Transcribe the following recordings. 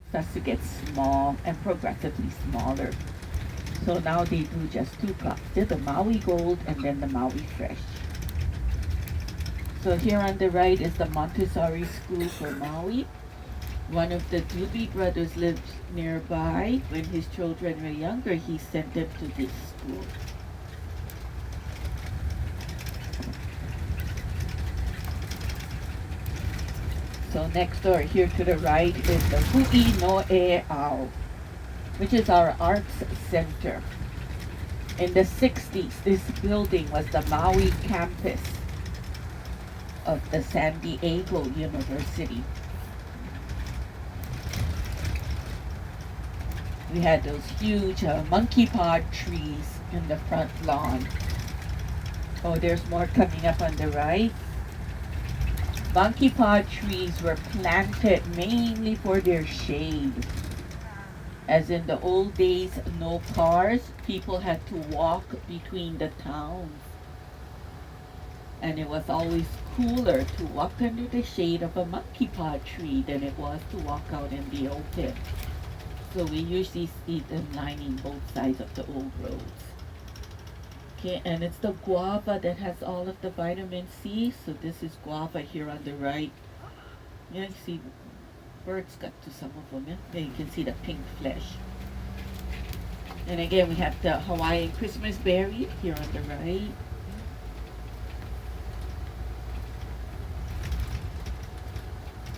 starts to get small and progressively smaller. So now they do just two crops. There's the Maui Gold and then the Maui Fresh. So here on the right is the Montessori School for Maui. One of the Judy brothers lived nearby. When his children were younger, he sent them to this school. So next door here to the right is the Hui no E Ao, which is our arts center. In the 60s, this building was the Maui campus of the San Diego University. We had those huge monkey pod trees in the front lawn. Oh, there's more coming up on the right. Monkey pod trees were planted mainly for their shade. As in the old days, no cars, people had to walk between the towns. And it was always cooler to walk under the shade of a monkey pod tree than it was to walk out in the open. So we usually see them lining both sides of the old roads. Okay, and it's the guava that has all of the vitamin C. So this is guava here on the right. Yeah, you see birds got to some of them. Yeah? There you can see the pink flesh. And again, we have the Hawaiian Christmas berry here on the right.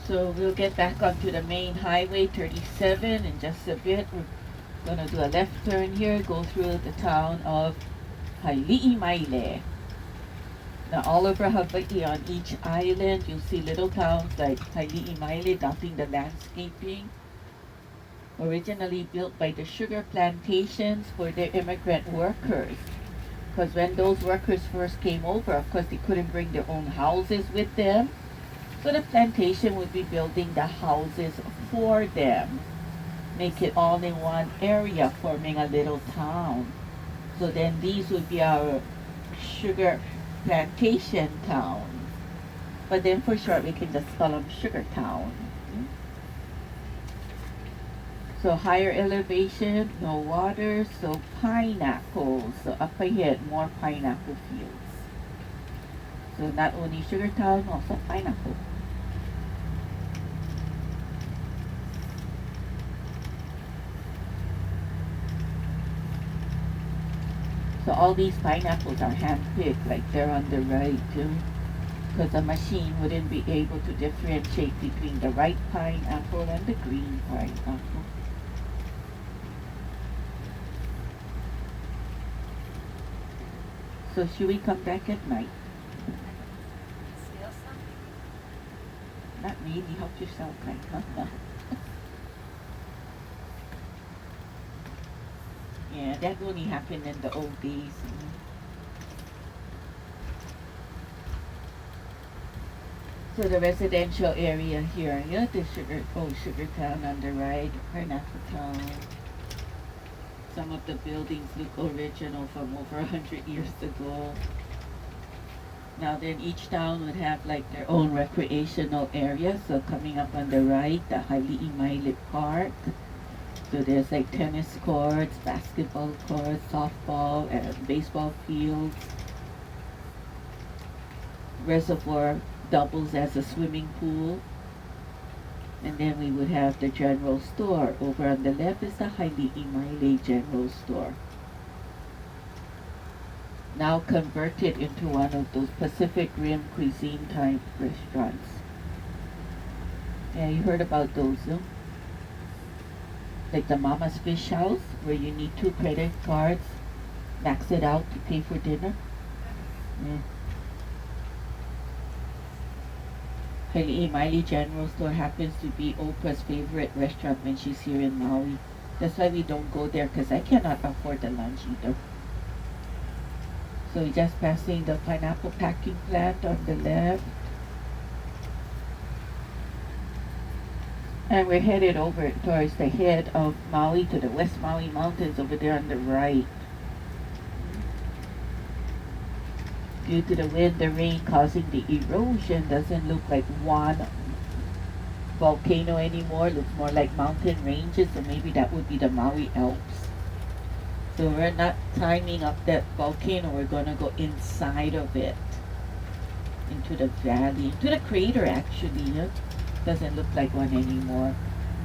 So we'll get back onto the main highway 37 in just a bit. We're going to do a left turn here, go through the town of Maile. Now all over Hawaii on each island, you'll see little towns like Maile dotting the landscaping. Originally built by the sugar plantations for their immigrant workers. Because when those workers first came over, of course they couldn't bring their own houses with them. So the plantation would be building the houses for them. Make it all in one area, forming a little town. So then these would be our sugar plantation towns. But then for short, we can just call them sugar town. So higher elevation, no water, so pineapples. So up ahead, more pineapple fields. So not only sugar town, also pineapple. So all these pineapples are hand-picked, like they're on the right too. Because a machine wouldn't be able to differentiate between the ripe pineapple and the green pineapple. So should we come back at night? Not really, help yourself, kind of. Yeah, that only happened in the old days. So the residential area here, yeah, the sugar town on the right, pineapple town. Some of the buildings look original from over 100 years ago. Now then each town would have like their own recreational area. So coming up on the right, the Hali'imaile Park. So there's like tennis courts, basketball courts, softball, and baseball fields. Reservoir doubles as a swimming pool. And then we would have the general store. Over on the left is the Hali'imaile General Store. Now converted into one of those Pacific Rim cuisine type restaurants. Yeah, you heard about those, huh? Like the Mama's Fish House, where you need 2 credit cards, max it out to pay for dinner. Yeah. Hali'imaile General Store happens to be Oprah's favorite restaurant when she's here in Maui. That's why we don't go there, because I cannot afford the lunch either. So we're just passing the pineapple packing plant on the left. And we're headed over towards the head of Maui to the West Maui Mountains over there on the right. Due to the wind, the rain causing the erosion, doesn't look like one volcano anymore. Looks more like mountain ranges, so maybe that would be the Maui Alps. So we're not climbing up that volcano. We're gonna go inside of it, into the valley, into the crater actually. Huh? Doesn't look like one anymore.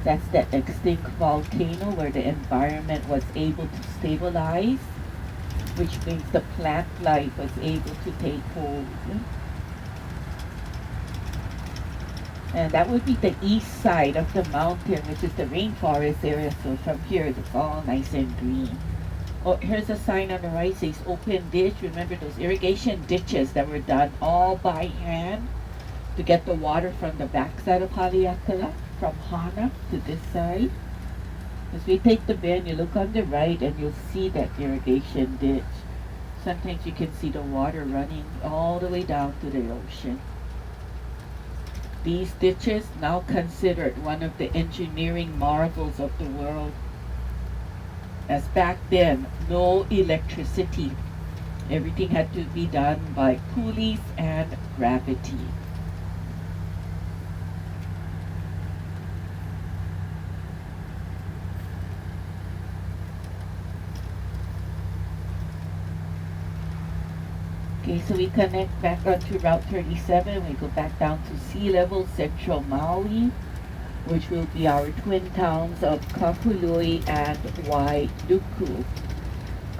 That's that extinct volcano where the environment was able to stabilize, which means the plant life was able to take hold. And that would be the east side of the mountain, which is the rainforest area. So from here, it's all nice and green. Oh, here's a sign on the right, says open ditch. Remember those irrigation ditches that were done all by hand to get the water from the backside of Haleakala, from Hana to this side. As we take the bend, you look on the right and you'll see that irrigation ditch. Sometimes you can see the water running all the way down to the ocean. These ditches, now considered one of the engineering marvels of the world. As back then, no electricity. Everything had to be done by pulleys and gravity. Okay, so we connect back onto Route 37. We go back down to sea level, central Maui, which will be our twin towns of Kahului and Wailuku.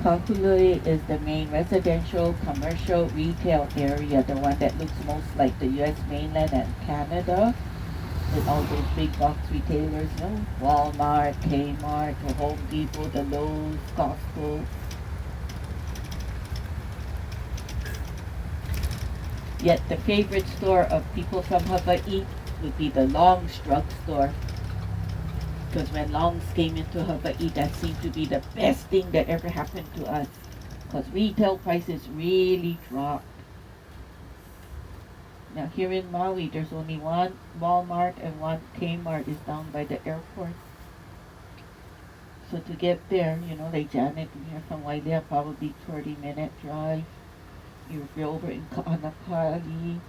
Kahului is the main residential, commercial, retail area, the one that looks most like the U.S. mainland and Canada, with all those big box retailers, you know, Walmart, Kmart, the Home Depot, the Lowe's, Costco. Yet the favorite store of people from Hawaii would be the Long's drugstore. Because when Long's came into Hawaii, that seemed to be the best thing that ever happened to us. Because retail prices really dropped. Now here in Maui, there's only one Walmart and one Kmart is down by the airport. So to get there, you know, like Janet, here from Wailea, probably 30-minute drive. If you're over in Kaanapali,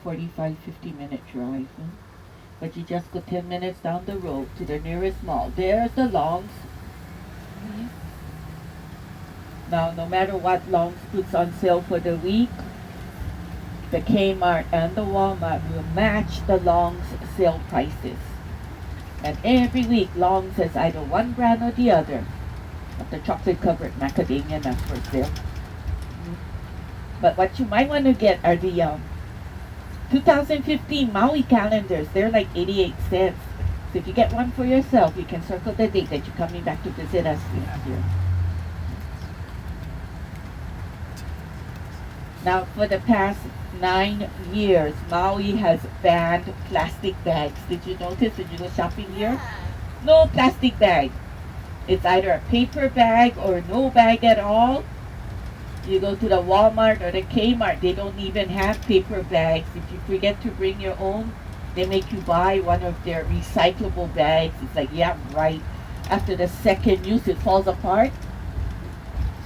50-minute drive. But you just go 10 minutes down the road to the nearest mall. There's the Long's. Now, no matter what Long's puts on sale for the week, the Kmart and the Walmart will match the Long's sale prices. And every week, Long's has either one brand or the other of the chocolate-covered macadamia nuts for sale. But what you might want to get are the 2015 Maui calendars. They're like 88 cents. So if you get one for yourself, you can circle the date that you're coming back to visit us next year. Now, for the past 9 years, Maui has banned plastic bags. Did you notice when you go shopping here? No plastic bag. It's either a paper bag or no bag at all. You go to the Walmart or the Kmart, they don't even have paper bags. If you forget to bring your own, they make you buy one of their recyclable bags. It's like, yeah, right. After the second use, it falls apart.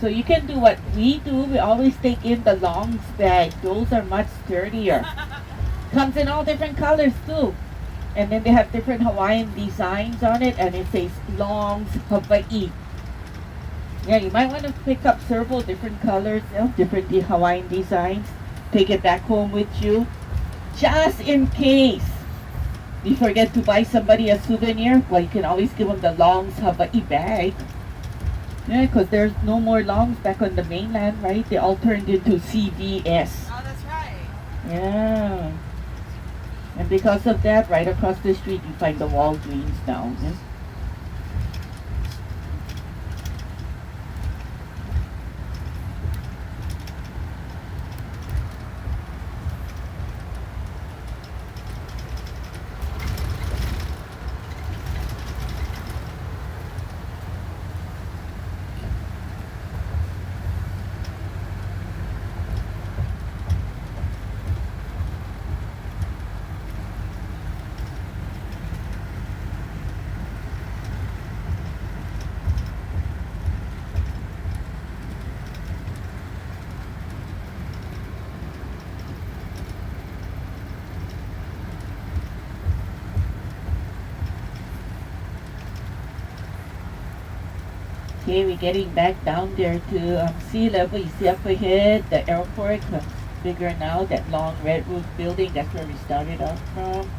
So you can do what we do. We always take in the Long's bag. Those are much sturdier. Comes in all different colors too. And then they have different Hawaiian designs on it, and it says Long's Hawaii. Yeah, you might want to pick up several different colors, you know, different Hawaiian designs. Take it back home with you, just in case you forget to buy somebody a souvenir. Well, you can always give them the Long's Hawaii bag. Yeah, because there's no more Long's back on the mainland, right? They all turned into CVS. Oh, that's right. Yeah. And because of that, right across the street, you find the Walgreens now. Yeah? Okay, we're getting back down there to sea level. You see up ahead, the airport comes bigger now. That long red roof building, that's where we started off from.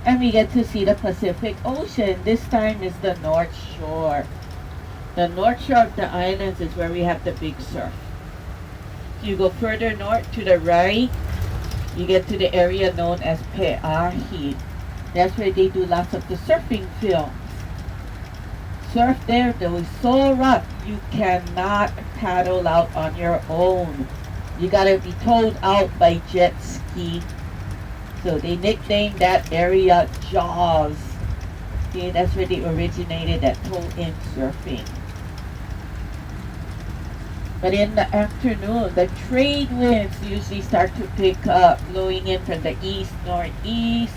And we get to see the Pacific Ocean. This time is the North Shore. The North Shore of the islands is where we have the big surf. You go further north to the right, you get to the area known as Pe'ahi. That's where they do lots of the surfing films. Surf there, though, is so rough, you cannot paddle out on your own. You gotta be towed out by jet ski. So they nicknamed that area Jaws. Okay, that's where they originated that tow-in surfing. But in the afternoon, the trade winds usually start to pick up, blowing in from the east, northeast.